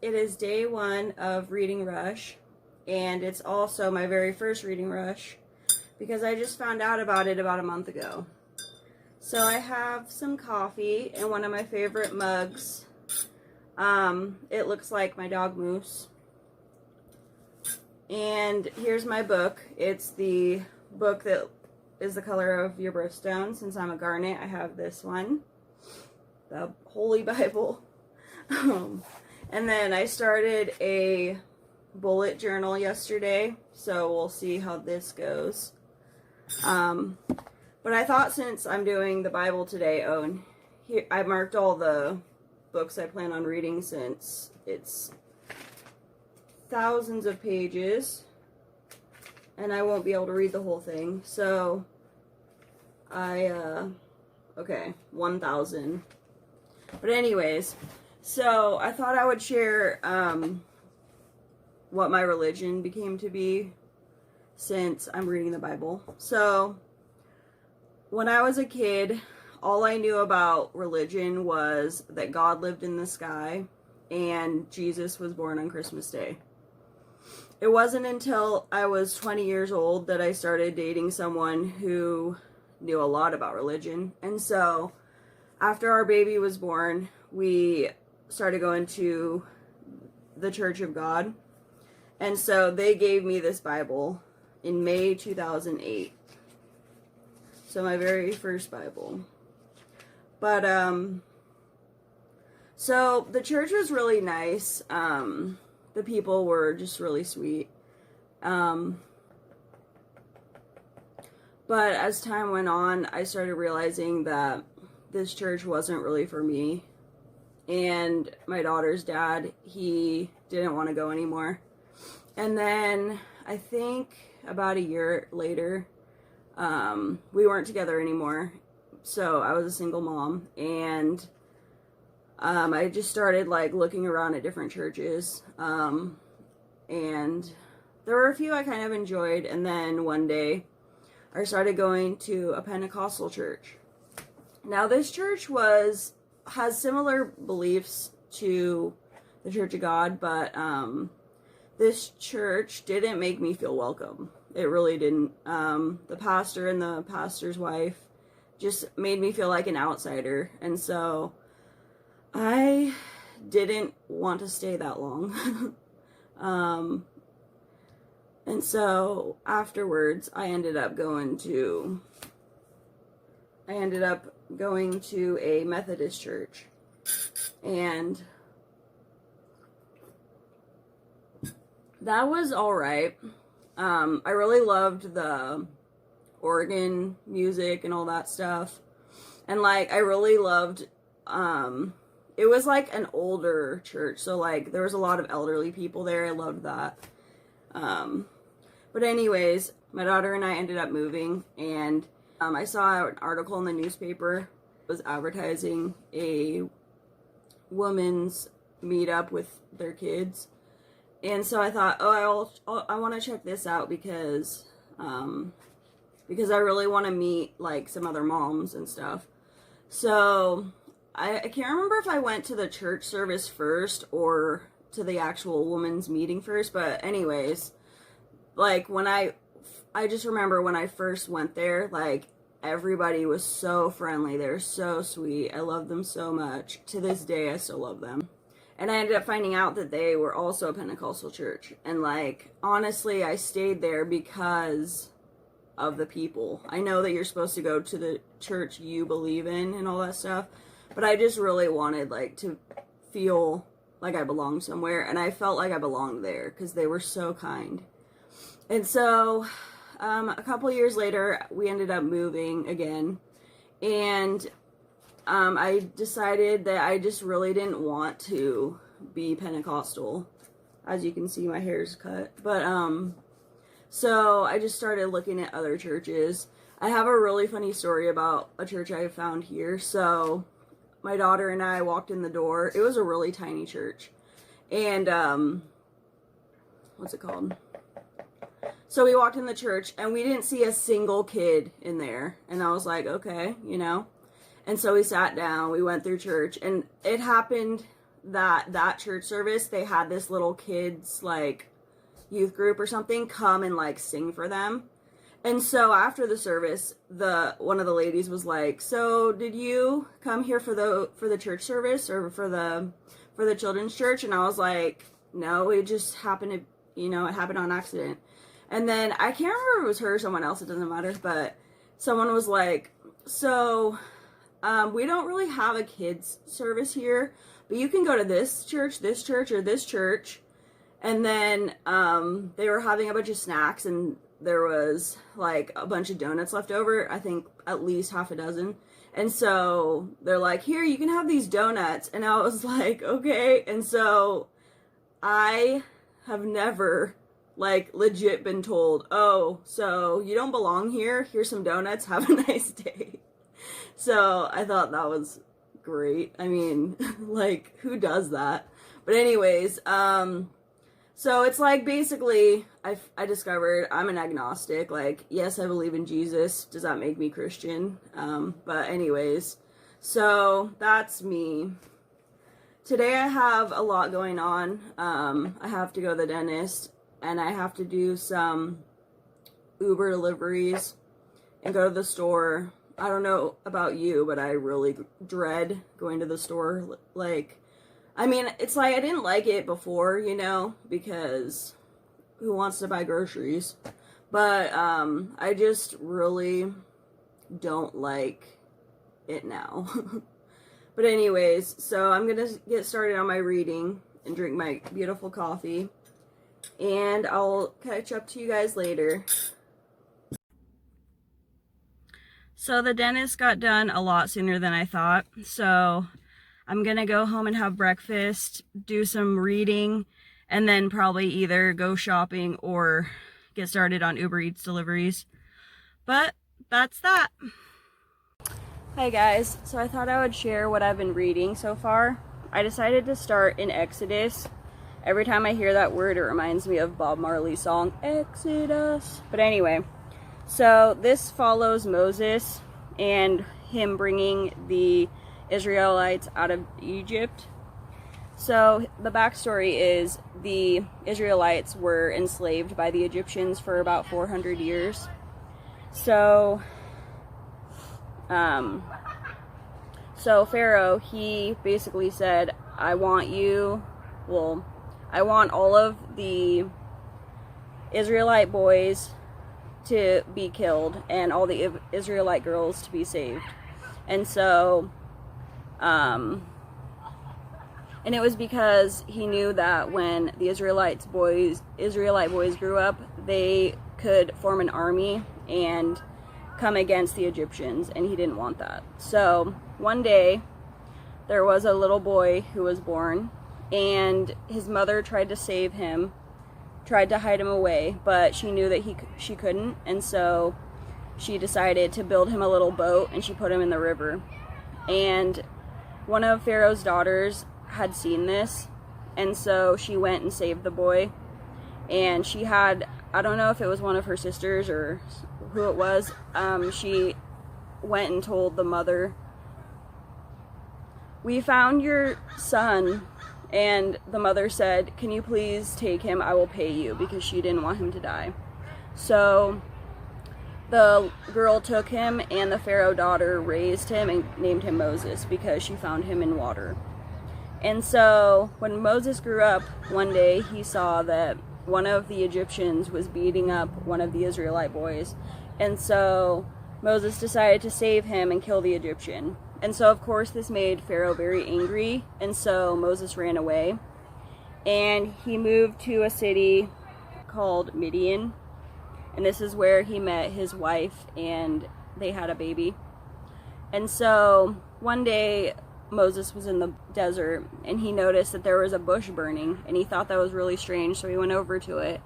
it is day one of Reading Rush, and it's also my very first Reading Rush because I just found out about it about a month ago. So I have some coffee in one of my favorite mugs. It looks like my dog Moose. And here's my book. It's the book that is the color of your birthstone. Since I'm a Garnet, I have this one, the Holy Bible. And then I started a bullet journal yesterday, so we'll see how this goes. But I thought since I'm doing the Bible today, here I marked all the books I plan on reading since it's thousands of pages and I won't be able to read the whole thing. So okay, 1,000. But anyways, so I thought I would share what my religion became to be since I'm reading the Bible. So when I was a kid, all I knew about religion was that God lived in the sky and Jesus was born on Christmas Day. It wasn't until I was 20 years old that I started dating someone who knew a lot about religion. And so after our baby was born, we started going to the Church of God. And so they gave me this Bible in May 2008. So my very first Bible. But, so the church was really nice. The people were just really sweet. But as time went on, I started realizing that this church wasn't really for me. And my daughter's dad, he didn't want to go anymore. And then I think about a year later, we weren't together anymore. So I was a single mom, and I just started like looking around at different churches. And there were a few I kind of enjoyed, and then one day I started going to a Pentecostal church. Now this church has similar beliefs to the Church of God, but this church didn't make me feel welcome. It really didn't. The pastor and the pastor's wife just made me feel like an outsider, and so I didn't want to stay that long. And so afterwards I ended up going to a Methodist church, and that was all right. I really loved the organ music and all that stuff, and like I really loved it was like an older church, so like there was a lot of elderly people there. I loved that. But anyways, my daughter and I ended up moving, and I saw an article in the newspaper. It was advertising a woman's meetup with their kids, and so I thought, I want to check this out because I really want to meet like some other moms and stuff. So I can't remember if I went to the church service first or to the actual women's meeting first, but anyways, like when I just remember when I first went there, like everybody was so friendly. They're so sweet. I love them so much. To this day, I still love them. And I ended up finding out that they were also a Pentecostal church. And like, honestly, I stayed there because of the people. I know that you're supposed to go to the church you believe in and all that stuff, but I just really wanted like to feel like I belonged somewhere, and I felt like I belonged there because they were so kind. And so a couple years later, we ended up moving again, and I decided that I just really didn't want to be Pentecostal. As you can see, my hair's cut. But so I just started looking at other churches. I have a really funny story about a church I found here. So my daughter and I walked in the door. It was a really tiny church. And what's it called? So we walked in the church, and we didn't see a single kid in there. And I was like, okay, you know. And so we sat down, we went through church, and it happened that church service, they had this little kids like youth group or something come and like sing for them. And so after the service, one of the ladies was like, "So did you come here for the church service or for the children's church?" And I was like, "No, it just happened to, it happened on accident." And then I can't remember if it was her or someone else, it doesn't matter, but someone was like, "So we don't really have a kids service here, but you can go to this church, or this church." And then they were having a bunch of snacks, and there was like a bunch of donuts left over, I think at least half a dozen. And so they're like, "Here, you can have these donuts." And I was like, "Okay." And so I have never like legit been told, "Oh, so you don't belong here. Here's some donuts. Have a nice day." So I thought that was great. I mean, like, who does that? But anyways, so it's like basically I discovered I'm an agnostic. Like, yes, I believe in Jesus. Does that make me Christian? But anyways, so that's me. Today I have a lot going on. I have to go to the dentist, and I have to do some Uber deliveries and go to the store. I don't know about you, but I really dread going to the store. Like, I mean, it's like I didn't like it before, because who wants to buy groceries? But I just really don't like it now. But anyways, so I'm gonna get started on my reading and drink my beautiful coffee, and I'll catch up to you guys later. So the dentist got done a lot sooner than I thought, so I'm gonna go home and have breakfast, do some reading, and then probably either go shopping or get started on Uber Eats deliveries. But that's that. Hi guys, so I thought I would share what I've been reading so far. I decided to start in Exodus. Every time I hear that word, it reminds me of Bob Marley's song, Exodus. But anyway, so this follows Moses and him bringing the Israelites out of Egypt. So the backstory is the Israelites were enslaved by the Egyptians for about 400 years. So Pharaoh, he basically said, I want all of the Israelite boys to be killed and all the Israelite girls to be saved. And so, and it was because he knew that when the Israelite boys grew up, they could form an army and come against the Egyptians, and he didn't want that. So one day there was a little boy who was born, and his mother tried to save him, tried to hide him away, but she knew that she couldn't, and so she decided to build him a little boat, and she put him in the river. And one of Pharaoh's daughters had seen this, and so she went and saved the boy. And she had, I don't know if it was one of her sisters or who it was, she went and told the mother, "We found your son." And the mother said, "Can you please take him? I will pay you," because she didn't want him to die. So the girl took him, and the Pharaoh daughter raised him and named him Moses because she found him in water. And so when Moses grew up, one day he saw that one of the Egyptians was beating up one of the Israelite boys. And so Moses decided to save him and kill the Egyptian. And so, of course, this made Pharaoh very angry, and so Moses ran away. And he moved to a city called Midian, and this is where he met his wife, and they had a baby. And so, one day, Moses was in the desert, and he noticed that there was a bush burning, and he thought that was really strange, so he went over to it.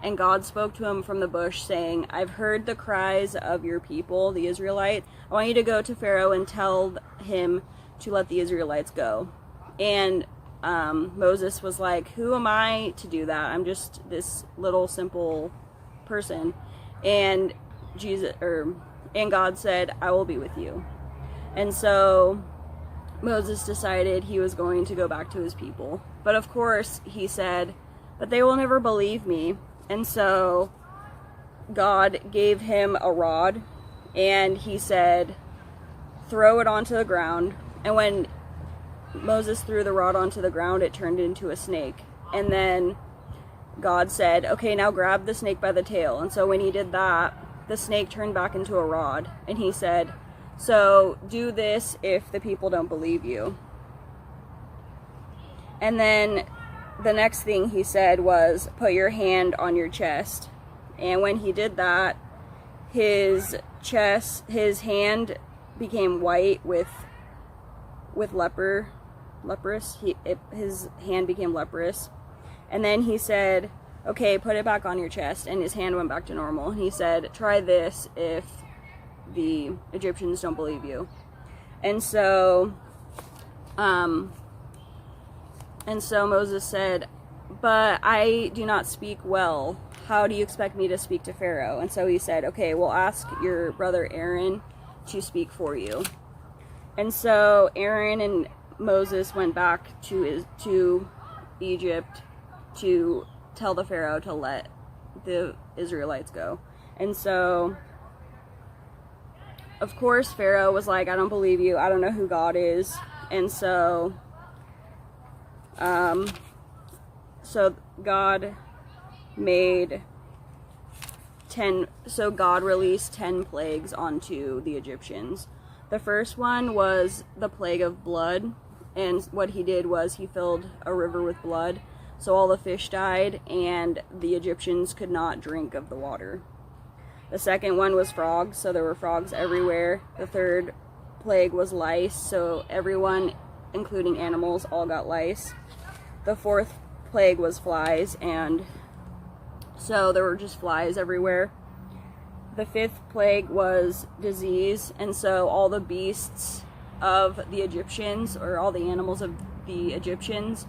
And God spoke to him from the bush, saying, "I've heard the cries of your people, the Israelites. I want you to go to Pharaoh and tell him to let the Israelites go." And Moses was like, "Who am I to do that? I'm just this little simple person." And God said, "I will be with you." And so Moses decided he was going to go back to his people. But of course, he said, but they will never believe me. And so God gave him a rod, and he said, throw it onto the ground. And when Moses threw the rod onto the ground, it turned into a snake. And then God said, okay, now grab the snake by the tail. And so when he did that, the snake turned back into a rod. And he said, so do this if the people don't believe you. And then the next thing he said was, put your hand on your chest. And when he did that, his hand became white with leprous. His hand became leprous. And then he said, okay, put it back on your chest. And his hand went back to normal. And he said, try this if the Egyptians don't believe you. And so Moses said, but I do not speak well. How do you expect me to speak to Pharaoh? And so he said, okay, we'll ask your brother Aaron to speak for you. And so Aaron and Moses went back to Egypt to tell the Pharaoh to let the Israelites go. And so, of course, Pharaoh was like, I don't believe you. I don't know who God is. And so, God released 10 plagues onto the Egyptians. The first one was the plague of blood, and what he did was he filled a river with blood, so all the fish died, and the Egyptians could not drink of the water. The second one was frogs, so there were frogs everywhere. The third plague was lice, so everyone, including animals, all got lice. The fourth plague was flies, and so there were just flies everywhere. The fifth plague was disease, and so all the beasts of the Egyptians, or all the animals of the Egyptians,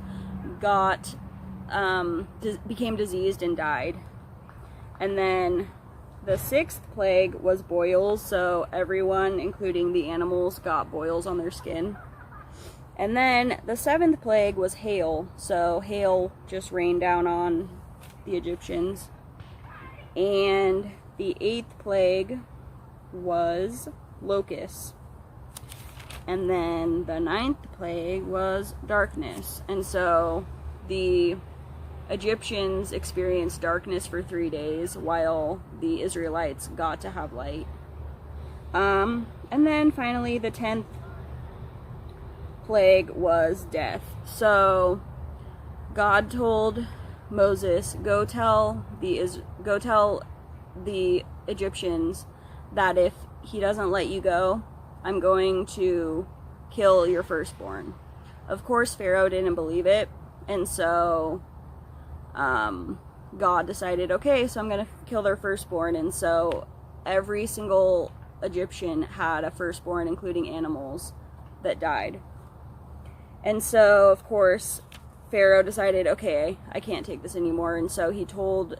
became diseased and died. And then the sixth plague was boils, so everyone, including the animals, got boils on their skin. And then the seventh plague was hail, so hail just rained down on the Egyptians. And the eighth plague was locusts. And then the ninth plague was darkness. And so the Egyptians experienced darkness for 3 days while the Israelites got to have light. And then finally the 10th plague was death. So God told Moses, go tell the Egyptians that if he doesn't let you go, I'm going to kill your firstborn. Of course, Pharaoh didn't believe it, and so God decided, okay, so I'm going to kill their firstborn. And so every single Egyptian had a firstborn, including animals, that died. And so, of course, Pharaoh decided, okay, I can't take this anymore. And so he told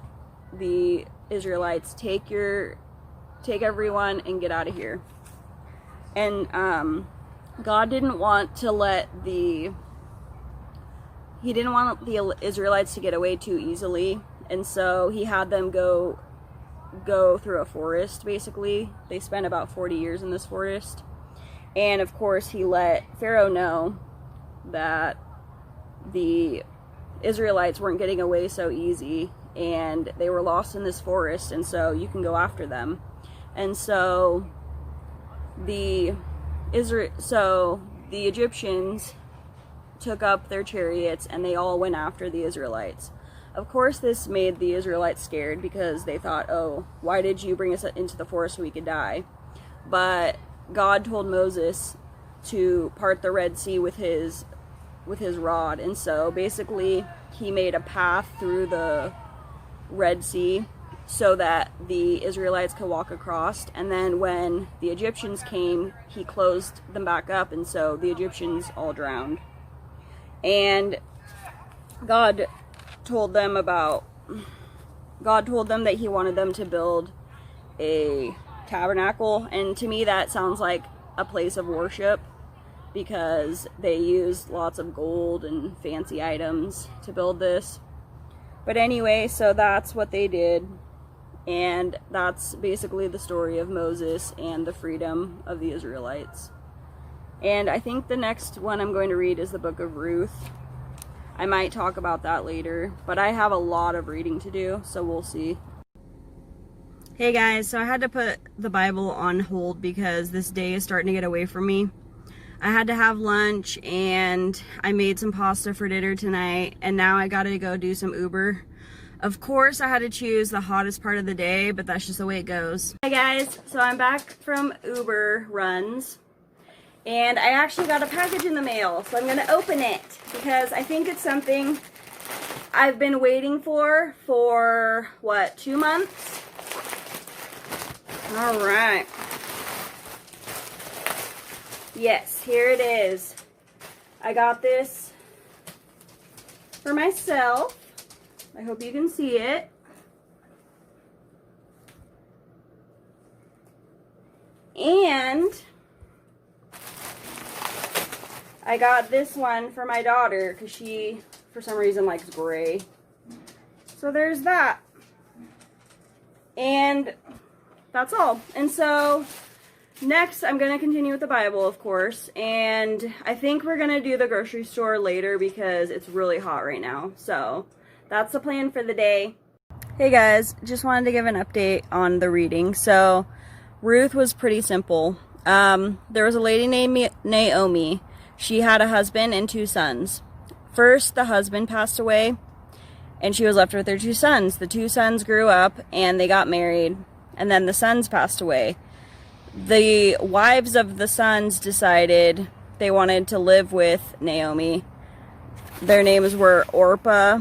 the Israelites, take everyone and get out of here. And God didn't want the Israelites to get away too easily, and so he had them go through a forest, basically. They spent about 40 years in this forest. And of course he let Pharaoh know that the Israelites weren't getting away so easy, and they were lost in this forest, and so you can go after them. And so the Egyptians took up their chariots and they all went after the Israelites. Of course, this made the Israelites scared because they thought, oh, why did you bring us into the forest so we could die? But God told Moses to part the Red Sea with his rod, and so basically he made a path through the Red Sea so that the Israelites could walk across, and then when the Egyptians came, he closed them back up, and so the Egyptians all drowned. And God told them that he wanted them to build a tabernacle, and to me that sounds like a place of worship. because they used lots of gold and fancy items to build this. But anyway, so that's what they did. And that's basically the story of Moses and the freedom of the Israelites. And I think the next one I'm going to read is the book of Ruth. I might talk about that later, but I have a lot of reading to do, so we'll see. Hey guys, so I had to put the Bible on hold because this day is starting to get away from me. I had to have lunch and I made some pasta for dinner tonight, and now I gotta go do some Uber. Of course, I had to choose the hottest part of the day, but that's just the way it goes. Hey guys, so I'm back from Uber runs, and I actually got a package in the mail, so I'm gonna open it because I think it's something I've been waiting for what, 2 months? All right. Yes, here it is. I got this for myself. I hope you can see it. And I got this one for my daughter because she, for some reason, likes gray. So there's that. And that's all. And so next, I'm going to continue with the Bible, of course. And I think we're going to do the grocery store later because it's really hot right now. So that's the plan for the day. Hey guys, just wanted to give an update on the reading. So Ruth was pretty simple. There was a lady named Naomi. She had a husband and 2 sons. First, the husband passed away and she was left with her 2 sons. The 2 sons grew up and they got married, and then the sons passed away. The wives of the sons decided they wanted to live with Naomi. Their names were Orpah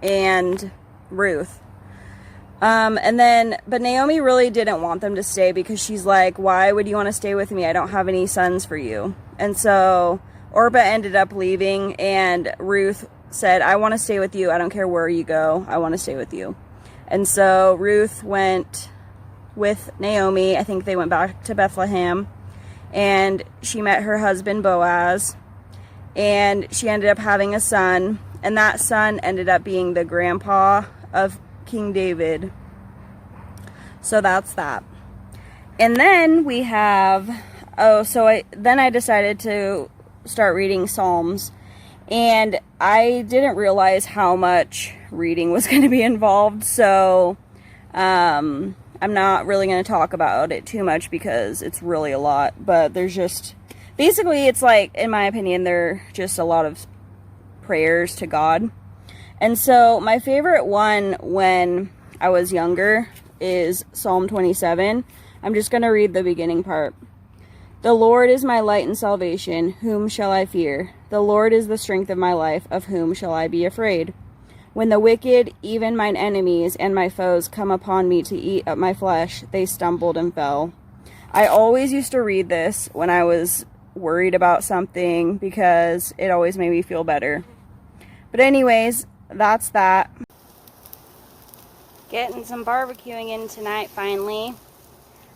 and Ruth. But Naomi really didn't want them to stay because she's like, why would you want to stay with me? I don't have any sons for you. And so Orpah ended up leaving, and Ruth said, I want to stay with you. I don't care where you go. I want to stay with you. And so Ruth went with Naomi. I think they went back to Bethlehem, and she met her husband Boaz, and she ended up having a son. And that son ended up being the grandpa of King David. So that's that. And then we have, then I decided to start reading Psalms. And I didn't realize how much reading was going to be involved. So I'm not really going to talk about it too much because it's really a lot. But there's just, basically it's like, in my opinion, they're just a lot of prayers to God. And so my favorite one when I was younger is Psalm 27. I'm just going to read the beginning part. The Lord is my light and salvation. Whom shall I fear? The Lord is the strength of my life. Of whom shall I be afraid? When the wicked, even mine enemies and my foes, come upon me to eat up my flesh, they stumbled and fell. I always used to read this when I was worried about something because it always made me feel better. But anyways, that's that. Getting some barbecuing in tonight finally.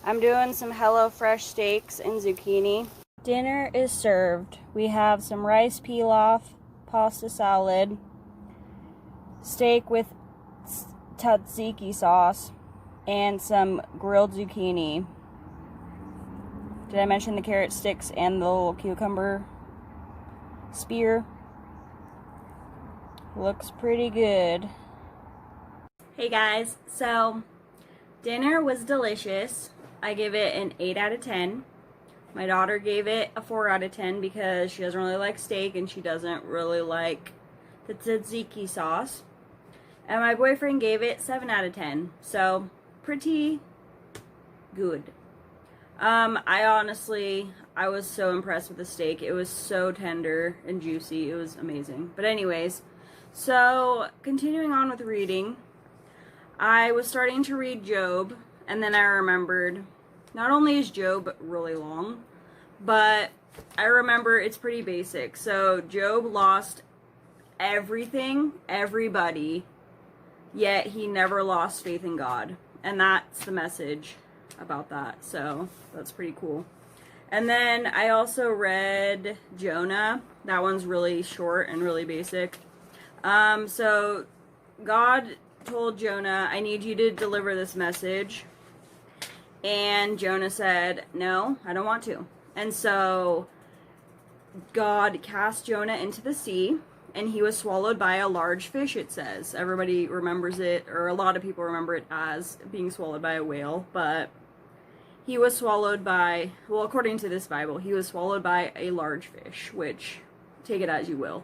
I'm doing some HelloFresh steaks and zucchini. Dinner is served. We have some rice pilaf, pasta salad, steak with tzatziki sauce, and some grilled zucchini. Did I mention the carrot sticks and the little cucumber spear? Looks pretty good. Hey guys, so dinner was delicious. I give it an 8 out of 10. My daughter gave it a 4 out of 10 because she doesn't really like steak and she doesn't really like the tzatziki sauce. And my boyfriend gave it 7 out of 10. So, pretty good. I was so impressed with the steak. It was so tender and juicy. It was amazing. But anyways, so continuing on with reading, I was starting to read Job, and then I remembered, not only is Job really long, but I remember it's pretty basic. So Job lost everything, everybody, yet he never lost faith in God. And that's the message about that. So that's pretty cool. And then I also read Jonah. That one's really short and really basic. So God told Jonah, I need you to deliver this message. And Jonah said, no, I don't want to. And so God cast Jonah into the sea, and he was swallowed by a large fish, it says. Everybody remembers it, or a lot of people remember it as being swallowed by a whale, but he was swallowed by, well, according to this Bible, he was swallowed by a large fish, which, take it as you will.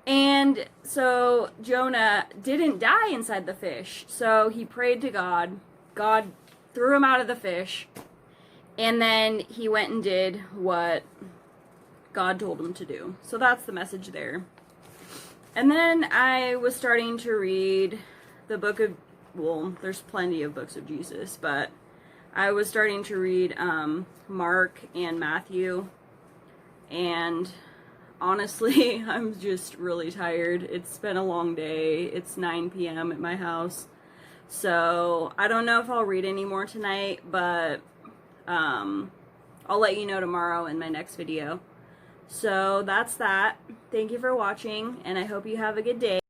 And so Jonah didn't die inside the fish, so he prayed to God. God threw him out of the fish, and then he went and did what God told him to do. So that's the message there. And then I was starting to read the book of, well, there's plenty of books of Jesus, but I was starting to read Mark and Matthew, and honestly, I'm just really tired. It's been a long day. It's 9 p.m. at my house. So I don't know if I'll read any more tonight, but I'll let you know tomorrow in my next video. So that's that. Thank you for watching, and I hope you have a good day.